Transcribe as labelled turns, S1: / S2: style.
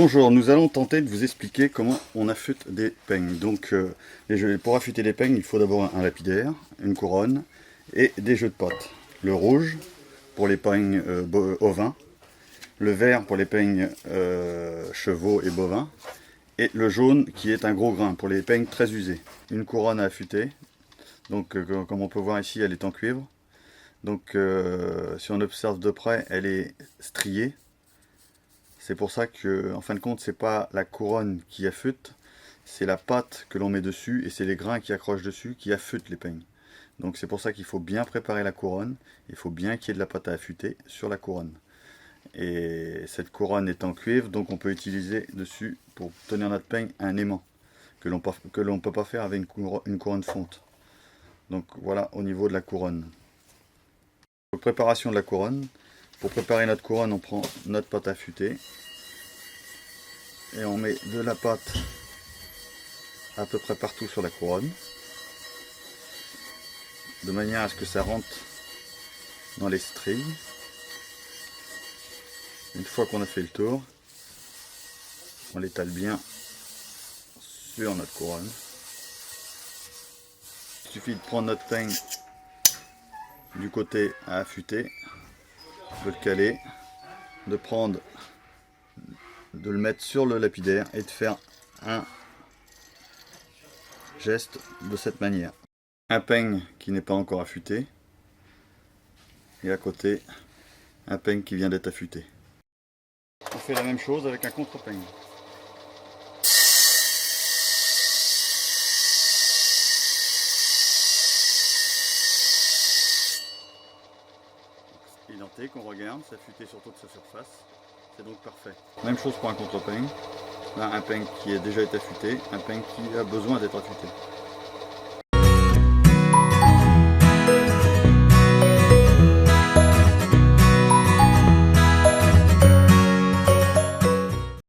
S1: Bonjour, nous allons tenter de vous expliquer comment on affûte des peignes. Donc, pour affûter des peignes, il faut d'abord un lapidaire, une couronne et des jeux de potes. Le rouge pour les peignes ovins, le vert pour les peignes chevaux et bovins, et le jaune qui est un gros grain pour les peignes très usés. Une couronne à affûter, donc comme on peut voir ici, elle est en cuivre. Donc, si on observe de près, elle est striée. C'est pour ça que, en fin de compte, c'est pas la couronne qui affûte, c'est la pâte que l'on met dessus et c'est les grains qui accrochent dessus qui affûtent les peignes. Donc c'est pour ça qu'il faut bien préparer la couronne, il faut bien qu'il y ait de la pâte à affûter sur la couronne. Et cette couronne est en cuivre, donc on peut utiliser dessus, pour tenir notre peigne, un aimant que l'on ne peut pas faire avec une couronne fonte. Donc voilà au niveau de la couronne. Donc, préparation de la couronne. Pour préparer notre couronne, on prend notre pâte à affûter et on met de la pâte à peu près partout sur la couronne, de manière à ce que ça rentre dans les stries. Une fois qu'on a fait le tour, on l'étale bien sur notre couronne. Il suffit de prendre notre peigne du côté à affûter, de le caler, de le mettre sur le lapidaire et de faire un geste de cette manière. Un peigne qui n'est pas encore affûté et à côté un peigne qui vient d'être affûté. On fait la même chose avec un contre-peigne. Identique, on regarde, c'est affûté sur toute sa surface, c'est donc parfait. Même chose pour un contre-peigne, là un peigne qui a déjà été affûté, un peigne qui a besoin d'être affûté.